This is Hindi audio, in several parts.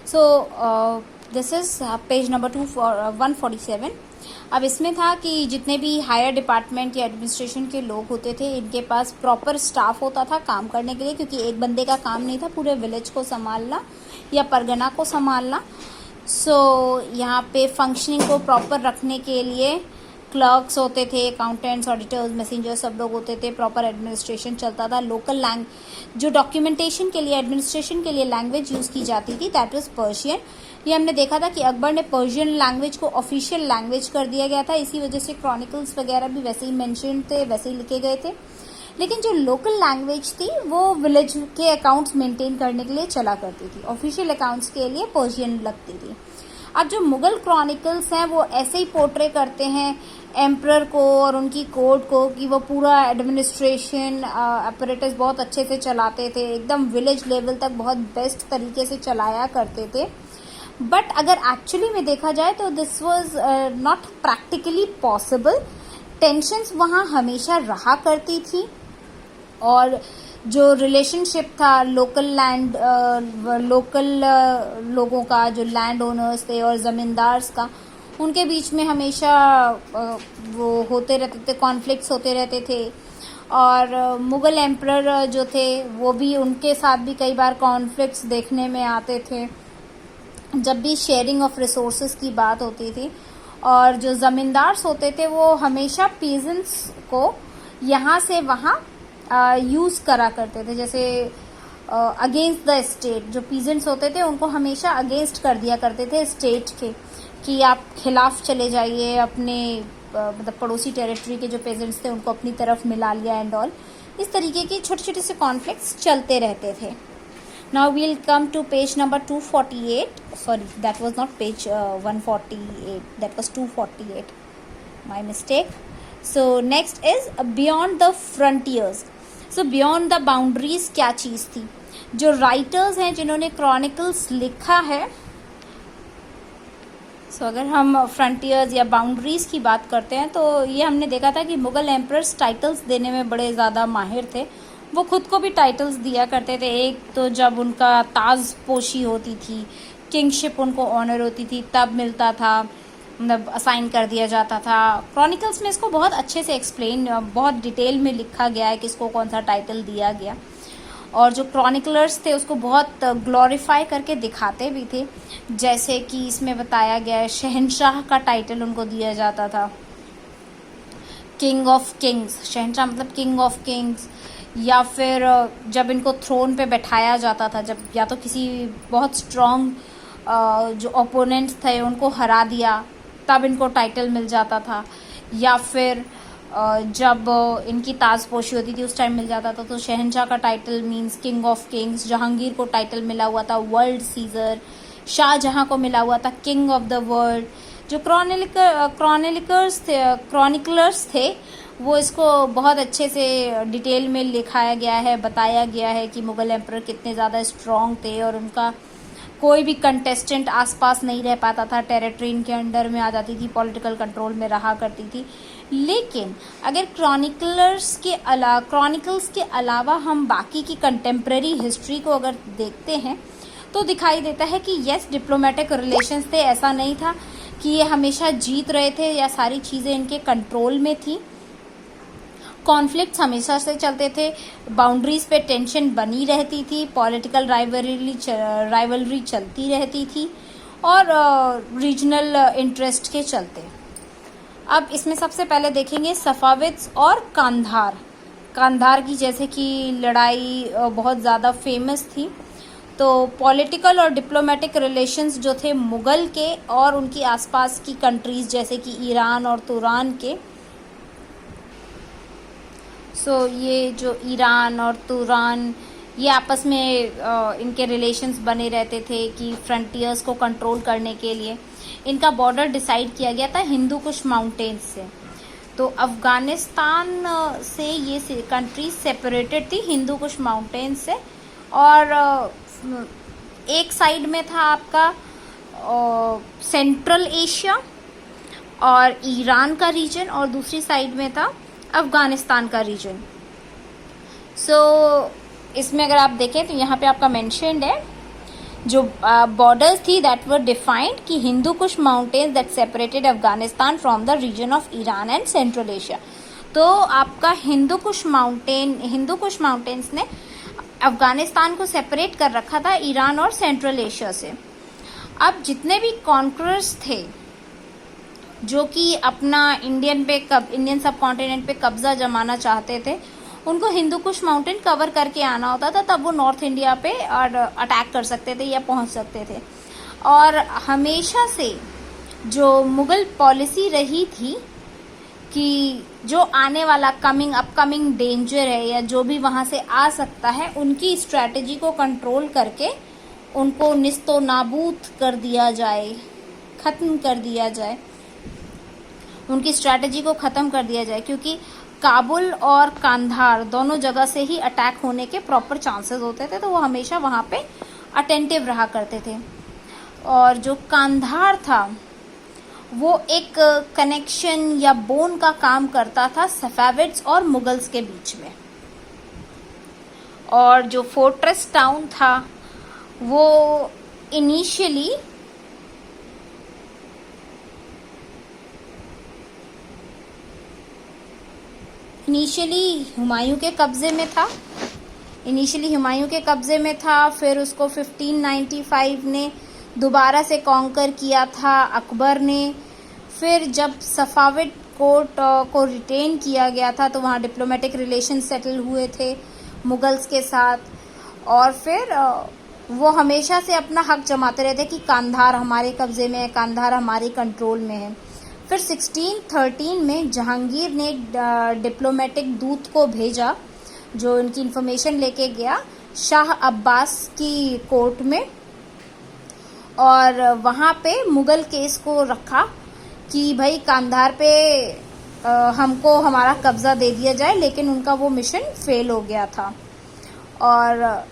So this is page number 147। अब इसमें था कि जितने भी हायर डिपार्टमेंट या एडमिनिस्ट्रेशन के लोग होते थे, इनके पास प्रॉपर स्टाफ होता था काम करने के लिए, क्योंकि एक बंदे का काम नहीं था पूरे विलेज को संभालना या परगना को संभालना। यहाँ पे फंक्शनिंग को प्रॉपर रखने के लिए क्लर्क्स होते थे, अकाउंटेंट्स, ऑडिटर्स, मैसेंजर्स, सब लोग होते थे। प्रॉपर एडमिनिस्ट्रेशन चलता था। लोकल जो डॉक्यूमेंटेशन के लिए, एडमिनिस्ट्रेशन के लिए लैंग्वेज यूज़ की जाती थी, दैट वाज पर्शियन। ये हमने देखा था कि अकबर ने पर्शियन लैंग्वेज को ऑफिशियल लैंग्वेज कर दिया गया था। इसी वजह से क्रॉनिकल्स वगैरह भी वैसे ही मेंशन थे, वैसे ही लिखे गए थे। लेकिन जो लोकल लैंग्वेज थी वो विलेज के अकाउंट्स मेंटेन करने के लिए चला करती थी। ऑफिशियल अकाउंट्स के लिए पर्शियन लगती थी। अब जो मुगल क्रॉनिकल्स हैं वो ऐसे ही पोर्ट्रे करते हैं एम्परर को और उनकी कोर्ट को कि वो पूरा एडमिनिस्ट्रेशन अपरेटस बहुत अच्छे से चलाते थे, एकदम विलेज लेवल तक बहुत बेस्ट तरीके से चलाया करते थे। बट अगर एक्चुअली में देखा जाए तो this was not practically possible. Tensions वहाँ हमेशा रहा करती थी और जो रिलेशनशिप था लोकल लोगों का, जो लैंड ओनर्स थे और ज़मींदार्स का, उनके बीच में हमेशा वो होते रहते थे, कॉन्फ्लिक्ट्स होते रहते थे। और मुगल एम्परर जो थे वो भी, उनके साथ भी कई बार कॉन्फ्लिक्ट्स देखने में आते थे जब भी शेयरिंग ऑफ रिसोर्सेज की बात होती थी। और जो ज़मींदार्स होते थे वो हमेशा पीजेंट्स को यहाँ से वहाँ यूज़ करा करते थे, जैसे अगेंस्ट द स्टेट। जो पीजेंट्स होते थे उनको हमेशा अगेंस्ट कर दिया करते थे स्टेट के, कि आप खिलाफ चले जाइए, अपने मतलब पड़ोसी टेरिटरी के जो पेजेंट्स थे उनको अपनी तरफ मिला लिया एंड ऑल। इस तरीके की छोटे छोटे से कॉन्फ्लिक्ट्स चलते रहते थे। Now we'll come to page number 248। Sorry, that was not page 148, that was 248, my mistake. So next is beyond the frontiers. So beyond the boundaries क्या चीज़ थी? जो राइटर्स हैं जिन्होंने क्रॉनिकल्स लिखा है, अगर हम फ्रंटियर्स या बाउंड्रीज की बात करते हैं तो ये हमने देखा था कि मुगल एम्परर्स टाइटल्स देने में बड़े ज़्यादा माहिर थे। वो खुद को भी टाइटल्स दिया करते थे। एक तो जब उनका ताजपोशी होती थी, किंगशिप उनको ऑनर होती थी, तब मिलता था, मतलब असाइन कर दिया जाता था। क्रॉनिकल्स में इसको बहुत अच्छे से एक्सप्लेन, बहुत डिटेल में लिखा गया है किसको कौन सा टाइटल दिया गया। और जो क्रॉनिकलर्स थे उसको बहुत ग्लोरीफाई करके दिखाते भी थे, जैसे कि इसमें बताया गया है शहनशाह का टाइटल उनको दिया जाता था, किंग ऑफ किंग्स। शहनशाह मतलब किंग ऑफ किंग्स। या फिर जब इनको थ्रोन पे बैठाया जाता था, जब या तो किसी बहुत स्ट्रॉन्ग जो ओपोनेंट्स थे उनको हरा दिया, तब इनको टाइटल मिल जाता था। या फिर जब इनकी ताजपोशी होती थी उस टाइम मिल जाता था। तो शहनशाह का title means king of Kings. Jahangir को टाइटल मिला हुआ था वर्ल्ड सीजर। शाहजहां को मिला हुआ था किंग ऑफ द वर्ल्ड। जो क्रॉनिकलर्स थे वो इसको बहुत अच्छे से डिटेल में लिखाया गया है, बताया गया है कि मुगल एम्परर कितने ज़्यादा स्ट्रॉन्ग थे और उनका कोई भी कंटेस्टेंट आसपास नहीं रह पाता था, टेरिटरी इनके अंडर में आ जाती थी, पॉलिटिकल कंट्रोल में रहा करती थी। लेकिन अगर क्रॉनिकल्स के अलावा हम बाकी की कंटेम्प्रेरी हिस्ट्री को अगर देखते हैं तो दिखाई देता है कि यस, डिप्लोमेटिक रिलेशंस थे। ऐसा नहीं था कि ये हमेशा जीत रहे थे या सारी चीज़ें इनके कंट्रोल में थी। कॉन्फ्लिक्ट्स हमेशा से चलते थे, बाउंड्रीज पे टेंशन बनी रहती थी, पॉलिटिकल राइवलरी चलती रहती थी और रीजनल इंटरेस्ट के चलते। अब इसमें सबसे पहले देखेंगे सफाविद्स और कांधार की, जैसे कि लड़ाई बहुत ज़्यादा फेमस थी। तो पॉलिटिकल और डिप्लोमेटिक रिलेशंस जो थे मुगल के और उनकी आसपास की कंट्रीज़ जैसे कि ईरान और तुरान के, ये जो ईरान और तुरान, ये आपस में इनके रिलेशंस बने रहते थे कि फ्रंटियर्स को कंट्रोल करने के लिए इनका बॉर्डर डिसाइड किया गया था हिंदू कुश माउंटेन्स से। तो अफ़गानिस्तान से ये कंट्री सेपरेटेड थी हिंदू कुश माउंटेन्स से। और एक साइड में था आपका सेंट्रल एशिया और ईरान का रीजन और दूसरी साइड में था अफ़गानिस्तान का रीजन। इसमें अगर आप देखें तो यहाँ पे आपका मेंशन्ड है जो बॉर्डर्स थी दैट वर डिफाइंड कि Hindu Kush mountains that separated Afghanistan from the region of Iran and central Asia. तो आपका हिंदू कुश माउंटेन्स ने अफगानिस्तान को सेपरेट कर रखा था ईरान और सेंट्रल एशिया से। अब जितने भी कॉन्करर्स थे जो कि अपना इंडियन सब कॉन्टिनेंट पे कब्जा जमाना चाहते थे, उनको हिंदू कुश माउंटेन कवर करके आना होता था, तब वो नॉर्थ इंडिया पे और अटैक कर सकते थे या पहुंच सकते थे। और हमेशा से जो मुगल पॉलिसी रही थी कि जो आने वाला अपकमिंग डेंजर है या जो भी वहां से आ सकता है, उनकी स्ट्रैटेजी को कंट्रोल करके उनको निस्तो नाबूद कर दिया जाए, खत्म कर दिया जाए, उनकी स्ट्रैटेजी को खत्म कर दिया जाए, क्योंकि काबुल और कांधार दोनों जगह से ही अटैक होने के प्रॉपर चांसेस होते थे, तो वो हमेशा वहां पे अटेंटिव रहा करते थे। और जो कांधार था वो एक कनेक्शन या बोन का काम करता था सफाविड्स और मुगल्स के बीच में। और जो फोर्ट्रेस टाउन था वो इनिशियली हुमायूं के कब्जे में था। फिर उसको 1595 ने दोबारा से कॉन्कर किया था अकबर ने। फिर जब सफाविड कोर्ट को रिटेन किया गया था तो वहाँ डिप्लोमेटिक रिलेशन सेटल हुए थे मुगल्स के साथ। और फिर वो हमेशा से अपना हक जमाते रहते कि कांधार हमारे कब्जे में है, कांधार हमारे कंट्रोल में है। फिर 1613 में जहांगीर ने डिप्लोमेटिक दूत को भेजा जो इनकी इंफॉर्मेशन लेके गया शाह अब्बास की कोर्ट में, और वहाँ पे मुगल केस को रखा कि भाई कांधार पे हमको हमारा कब्जा दे दिया जाए, लेकिन उनका वो मिशन फेल हो गया था। और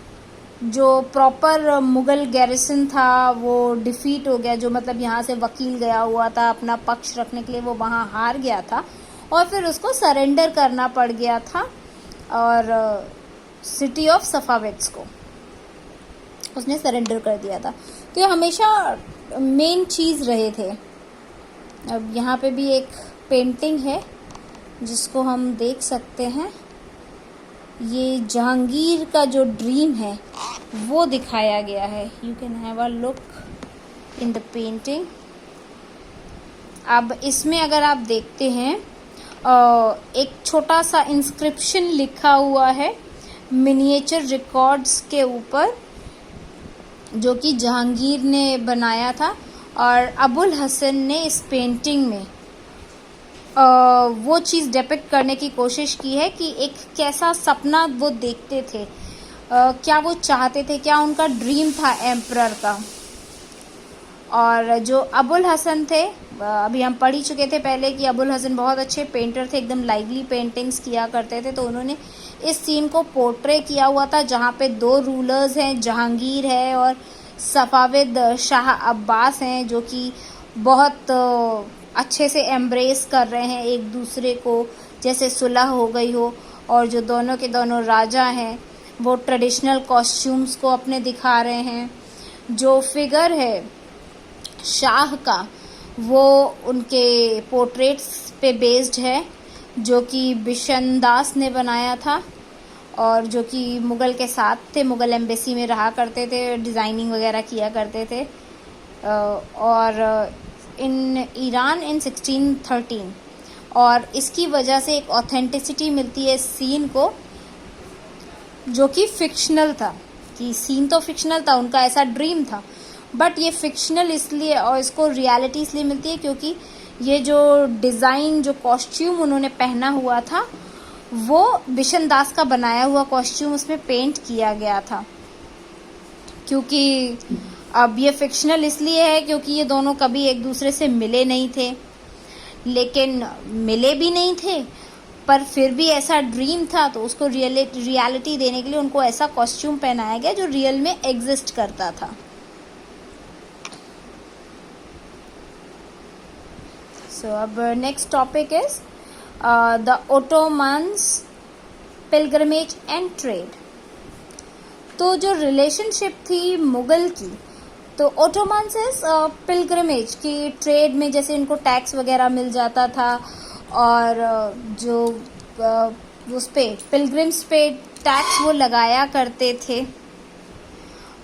जो प्रॉपर मुगल गैरिसन था वो डिफीट हो गया, जो मतलब यहाँ से वकील गया हुआ था अपना पक्ष रखने के लिए, वो वहाँ हार गया था और फिर उसको सरेंडर करना पड़ गया था और सिटी ऑफ सफाविड्स को उसने सरेंडर कर दिया था। तो ये हमेशा मेन चीज़ रहे थे। अब यहाँ पे भी एक पेंटिंग है जिसको हम देख सकते हैं। ये जहांगीर का जो ड्रीम है वो दिखाया गया है। You can have a look in the painting. अब इसमें अगर आप देखते हैं एक छोटा सा इंस्क्रिप्शन लिखा हुआ है मिनिएचर रिकॉर्ड्स के ऊपर, जो कि जहांगीर ने बनाया था। और अबुल हसन ने इस पेंटिंग में वो चीज़ डिपिक्ट करने की कोशिश की है कि एक कैसा सपना वो देखते थे, क्या वो चाहते थे, क्या उनका ड्रीम था एम्परर का। और जो अबुल हसन थे, अभी हम पढ़ ही चुके थे पहले कि अबुल हसन बहुत अच्छे पेंटर थे, एकदम लाइवली पेंटिंग्स किया करते थे। तो उन्होंने इस सीन को पोर्ट्रे किया हुआ था जहाँ पे दो रूलर्स हैं, जहांगीर है और सफाविद शाह अब्बास हैं, जो कि बहुत अच्छे से एम्ब्रेस कर रहे हैं एक दूसरे को, जैसे सुलह हो गई हो। और जो दोनों के दोनों राजा हैं वो ट्रेडिशनल कॉस्ट्यूम्स को अपने दिखा रहे हैं। जो फिगर है शाह का वो उनके पोर्ट्रेट्स पे बेस्ड है, जो कि बिशन दास ने बनाया था और जो कि मुगल के साथ थे, मुगल एम्बेसी में रहा करते थे, डिज़ाइनिंग वगैरह किया करते थे। और इन ईरान इन 1613, और इसकी वजह से एक ऑथेंटिसिटी मिलती है इस सीन को, जो कि फिक्शनल था। कि सीन तो फिक्शनल था, उनका ऐसा ड्रीम था, बट ये फिक्शनल इसलिए और इसको रियलिटी इसलिए मिलती है क्योंकि ये जो डिज़ाइन, जो कॉस्ट्यूम उन्होंने पहना हुआ था वो बिशन दास का बनाया हुआ कॉस्ट्यूम उसमें पेंट किया गया था। क्योंकि अब ये फिक्शनल इसलिए है क्योंकि ये दोनों कभी एक दूसरे से मिले नहीं थे, लेकिन मिले भी नहीं थे, पर फिर भी ऐसा ड्रीम था तो उसको रियलिटी देने के लिए उनको ऐसा कॉस्ट्यूम पहनाया गया जो रियल में एग्जिस्ट करता था। सो अब next topic is the Ottomans pilgrimage and trade. तो जो रिलेशनशिप थी मुगल की तो ओटोमन्स इज पिलग्रिमेज की ट्रेड में जैसे इनको टैक्स वगैरह मिल जाता था, और जो उस पे पिलग्रिम्स पे टैक्स वो लगाया करते थे,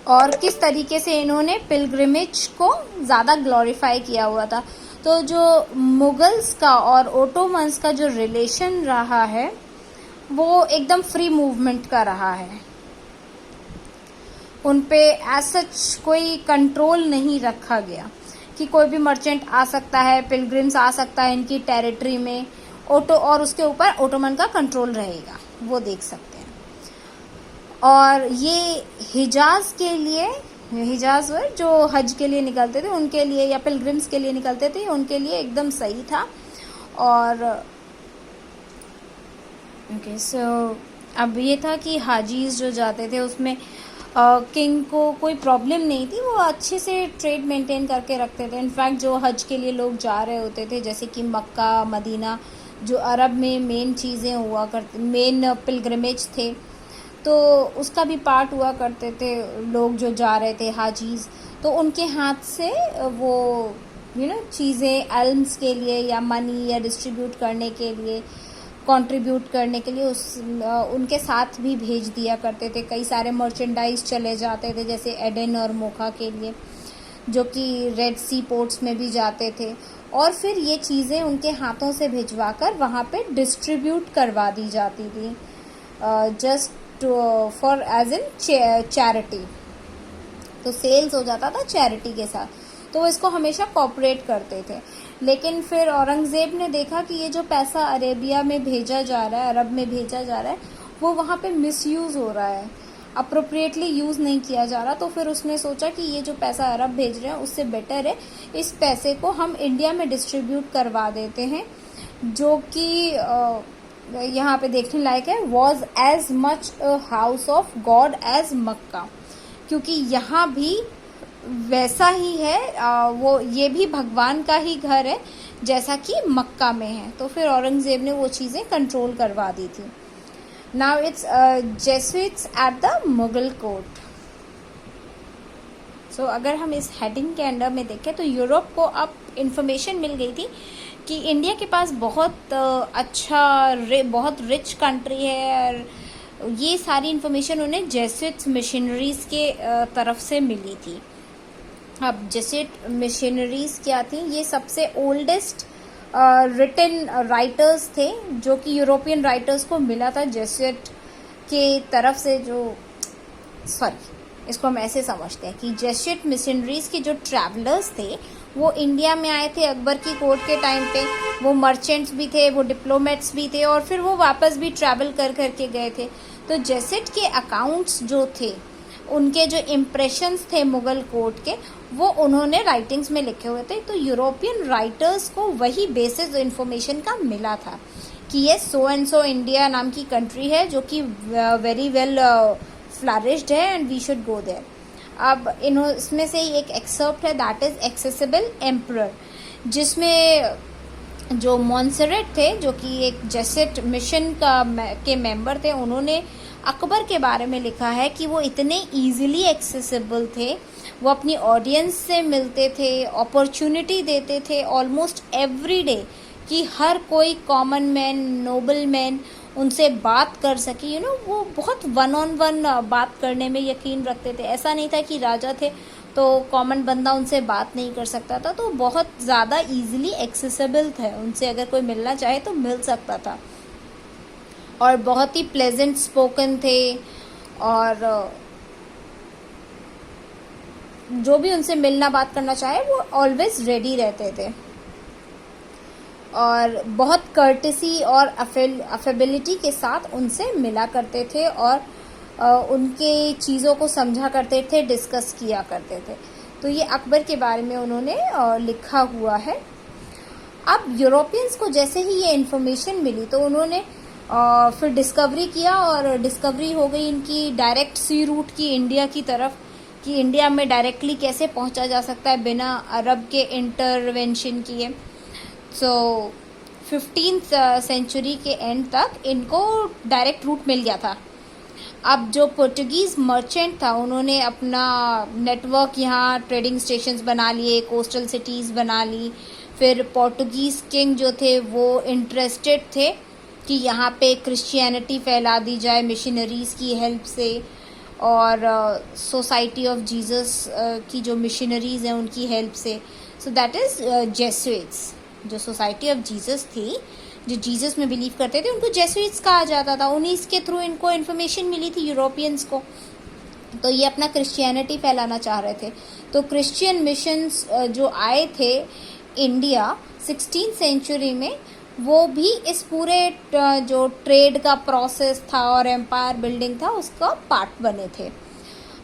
और किस तरीके से इन्होंने पिलग्रिमेज को ज़्यादा ग्लोरीफाई किया हुआ था। तो जो मुगल्स का और ओटोमन्स का जो रिलेशन रहा है वो एकदम फ्री मूवमेंट का रहा है। उन पे एज सच कोई कंट्रोल नहीं रखा गया कि कोई भी मर्चेंट आ सकता है, पिलग्रिम्स आ सकता है इनकी टेरिटरी में, और उसके ऊपर ओटोमन का कंट्रोल रहेगा, वो देख सकते हैं। और ये हिजाज के लिए, हिजाज जो हज के लिए निकलते थे उनके लिए, या पिलग्रिम्स के लिए निकलते थे, उनके लिए एकदम सही था। और ओके सो अब ये था कि हाजीज जो जाते थे उसमें किंग को कोई प्रॉब्लम नहीं थी, वो अच्छे से ट्रेड मेंटेन करके रखते थे। इनफैक्ट जो हज के लिए लोग जा रहे होते थे, जैसे कि मक्का, मदीना, जो अरब में मेन चीज़ें हुआ करते, मेन पिलग्रिमेज थे, तो उसका भी पार्ट हुआ करते थे। लोग जो जा रहे थे हाजीज, तो उनके हाथ से वो चीज़ें एल्म्स के लिए या मनी या डिस्ट्रीब्यूट करने के लिए, कंट्रीब्यूट करने के लिए उनके साथ भी भेज दिया करते थे। कई सारे मर्चेंडाइज चले जाते थे, जैसे एडन और मोखा के लिए, जो कि रेड सी पोर्ट्स में भी जाते थे, और फिर ये चीज़ें उनके हाथों से भिजवाकर वहाँ पे डिस्ट्रीब्यूट करवा दी जाती थी, just for as in charity. तो सेल्स हो जाता था चैरिटी के साथ, तो वो इसको हमेशा कॉपरेट करते थे। लेकिन फिर औरंगज़ेब ने देखा कि ये जो पैसा अरेबिया में भेजा जा रहा है, अरब में भेजा जा रहा है, वो वहाँ पे मिसयूज़ हो रहा है, अप्रोप्रिएटली यूज़ नहीं किया जा रहा। तो फिर उसने सोचा कि ये जो पैसा अरब भेज रहे हैं उससे बेटर है इस पैसे को हम इंडिया में डिस्ट्रीब्यूट करवा देते हैं, जो कि यहाँ पे देखने लायक है। Was as much a house of God as Mecca, क्योंकि यहाँ भी वैसा ही है, वो ये भी भगवान का ही घर है जैसा कि मक्का में है। तो फिर औरंगज़ेब ने वो चीज़ें कंट्रोल करवा दी थी। Now it's Jesuits at the Mughal court. So अगर हम इस हेडिंग के अंडर में देखें तो यूरोप को अब इंफॉर्मेशन मिल गई थी कि इंडिया के पास बहुत बहुत रिच कंट्री है, और ये सारी इंफॉर्मेशन उन्हें जेसुइट्स मिशनरीज के तरफ से मिली थी। अब जेसुइट मिशनरीज क्या थी? ये सबसे ओल्डेस्ट रिटन राइटर्स थे, जो कि यूरोपियन राइटर्स को मिला था जेसुइट के तरफ से। इसको हम ऐसे समझते हैं कि जेसुइट मिशनरीज के जो ट्रैवलर्स थे वो इंडिया में आए थे अकबर की कोर्ट के टाइम पे। वो मर्चेंट्स भी थे, वो डिप्लोमेट्स भी थे, और फिर वो वापस भी ट्रैवल कर करके गए थे। तो जेसुइट के अकाउंट्स जो थे, उनके जो इम्प्रेशंस थे मुगल कोर्ट के, वो उन्होंने राइटिंग्स में लिखे हुए थे। तो यूरोपियन राइटर्स को वही बेसिस इन्फॉर्मेशन का मिला था कि ये सो एंड सो इंडिया नाम की कंट्री है, जो कि वेरी वेल फ्लरिश्ड है, and we should go there. अब इसमें से ही एक एक्सर्प्ट है, दैट इज एक्सेसिबल एम्परर, जिसमें जो मॉन्सेरेट थे, जो कि एक जेसुइट मिशन के मेंबर थे, उन्होंने अकबर के बारे में लिखा है कि वो इतने इजीली एक्सेसिबल थे, वो अपनी ऑडियंस से मिलते थे, अपॉर्चुनिटी देते थे ऑलमोस्ट एवरी डे, कि हर कोई कॉमन मैन, नोबल मैन उनसे बात कर सके। वो बहुत वन ऑन वन बात करने में यकीन रखते थे। ऐसा नहीं था कि राजा थे तो कॉमन बंदा उनसे बात नहीं कर सकता था, तो बहुत ज़्यादा इजीली एक्सेसिबल थे, उनसे अगर कोई मिलना चाहे तो मिल सकता था। और बहुत ही प्लेजेंट स्पोकन थे, और जो भी उनसे मिलना बात करना चाहे वो ऑलवेज रेडी रहते थे, और बहुत कर्टेसी और अफेबिलिटी के साथ उनसे मिला करते थे, और उनके चीज़ों को समझा करते थे, डिस्कस किया करते थे। तो ये अकबर के बारे में उन्होंने लिखा हुआ है। अब यूरोपियंस को जैसे ही ये इन्फॉर्मेशन मिली तो उन्होंने फिर डिस्कवरी किया, और डिस्कवरी हो गई इनकी डायरेक्ट सी रूट की इंडिया की तरफ, कि इंडिया में डायरेक्टली कैसे पहुंचा जा सकता है बिना अरब के इंटरवेंशन किए। सो 15th सेंचुरी के एंड तक इनको डायरेक्ट रूट मिल गया था। अब जो पोर्टुगीज़ मर्चेंट था उन्होंने अपना नेटवर्क यहाँ ट्रेडिंग स्टेशंस बना लिए, कोस्टल सिटीज़ बना ली। फिर पोर्टुगीज़ किंग जो थे वो इंटरेस्टेड थे कि यहाँ पे क्रिश्चियनिटी फैला दी जाए मिशनरीज़ की हेल्प से, और सोसाइटी ऑफ जीसस की जो मिशनरीज़ हैं उनकी हेल्प से। So that is Jesuits. जो सोसाइटी ऑफ जीसस थी, जो जीसस में बिलीव करते थे, उनको जेसुइट्स कहा जाता था। उन्हीं के थ्रू इनको इन्फॉर्मेशन मिली थी यूरोपियंस को। तो ये अपना क्रिश्चियनिटी फैलाना चाह रहे थे। तो क्रिश्चियन मिशंस जो आए थे इंडिया 16th सेंचुरी में, वो भी इस पूरे जो ट्रेड का प्रोसेस था और एम्पायर बिल्डिंग था उसका पार्ट बने थे।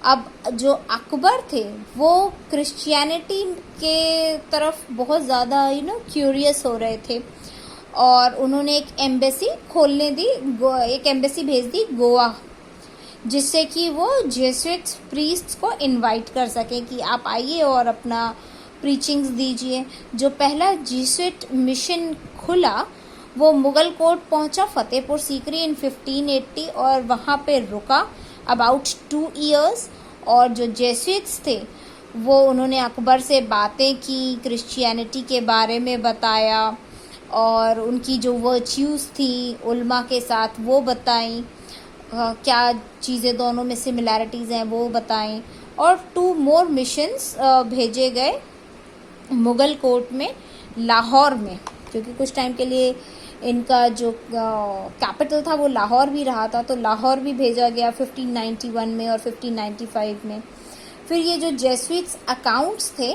अब जो अकबर थे वो क्रिश्चियनिटी के तरफ बहुत ज़्यादा क्यूरियस हो रहे थे, और उन्होंने एक एम्बेसी खोलने दी, एक एम्बेसी भेज दी गोवा, जिससे कि वो जेसुइट्स प्रीस्ट्स को इनवाइट कर सके कि आप आइए और अपना प्रीचिंग्स दीजिए। जो पहला जेसुइट मिशन खुला वो मुगल कोर्ट पहुंचा फतेहपुर सीकरी इन 1580 और वहाँ पे रुका अबाउट 2 years। और जो जेसुइट्स थे वो उन्होंने अकबर से बातें की, क्रिश्चियनिटी के बारे में बताया, और उनकी जो वर्च्यूज़ थी उल्मा के साथ वो बताई, क्या चीज़ें दोनों में सिमिलैरिटीज़ हैं वो बताएं। और 2 more मिशंस भेजे गए मुग़ल कोर्ट में, लाहौर में, क्योंकि कुछ टाइम के लिए इनका जो कैपिटल था वो लाहौर भी रहा था, तो लाहौर भी भेजा गया 1591 में और 1595 में। फिर ये जो जेसुइट्स अकाउंट्स थे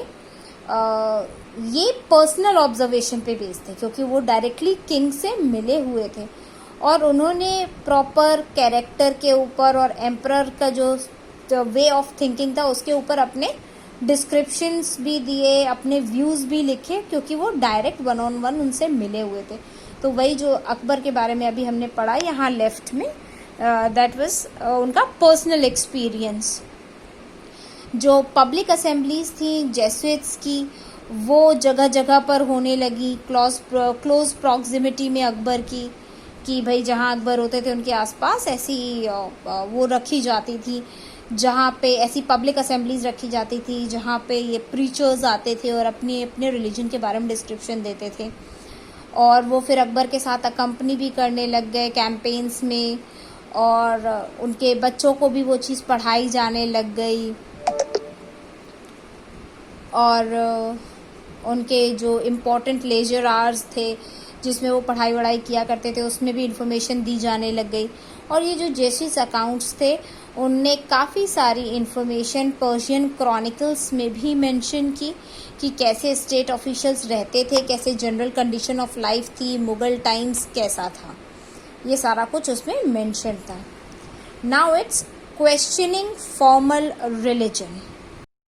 ये पर्सनल ऑब्जर्वेशन पे बेस्ड थे, क्योंकि वो डायरेक्टली किंग से मिले हुए थे, और उन्होंने प्रॉपर कैरेक्टर के ऊपर और एम्परर का जो वे ऑफ थिंकिंग था उसके ऊपर अपने डिस्क्रिप्शंस भी दिए, अपने व्यूज़ भी लिखे, क्योंकि वो डायरेक्ट 1-on-1 उनसे मिले हुए थे। तो वही जो अकबर के बारे में अभी हमने पढ़ा यहाँ लेफ्ट में, दैट वाज उनका पर्सनल एक्सपीरियंस। जो पब्लिक असेंबलीज थी जेसुइट्स की वो जगह जगह पर होने लगी, क्लोज प्रॉक्सिमिटी में अकबर की, कि भाई जहाँ अकबर होते थे उनके आसपास ऐसी वो रखी जाती थी, जहाँ पे ऐसी पब्लिक असेंबलीज रखी जाती थी जहाँ पे ये प्रीचर्स आते थे और अपने अपने रिलीजन के बारे में डिस्क्रिप्शन देते थे। और वो फिर अकबर के साथ अकम्पनी भी करने लग गए कैंपेन्स में, और उनके बच्चों को भी वो चीज़ पढ़ाई जाने लग गई, और उनके जो इम्पोर्टेंट लेजर आवर्स थे जिसमें वो पढ़ाई वढ़ाई किया करते थे उसमें भी इंफॉर्मेशन दी जाने लग गई। और ये जो जेसुइट्स अकाउंट्स थे उनने काफ़ी सारी इंफॉर्मेशन पर्शियन क्रॉनिकल्स में भी मेंशन की कि कैसे स्टेट ऑफिशियल्स रहते थे, कैसे जनरल कंडीशन ऑफ लाइफ थी, मुगल टाइम्स कैसा था, ये सारा कुछ उसमें मेंशन था। Now it's questioning formal religion.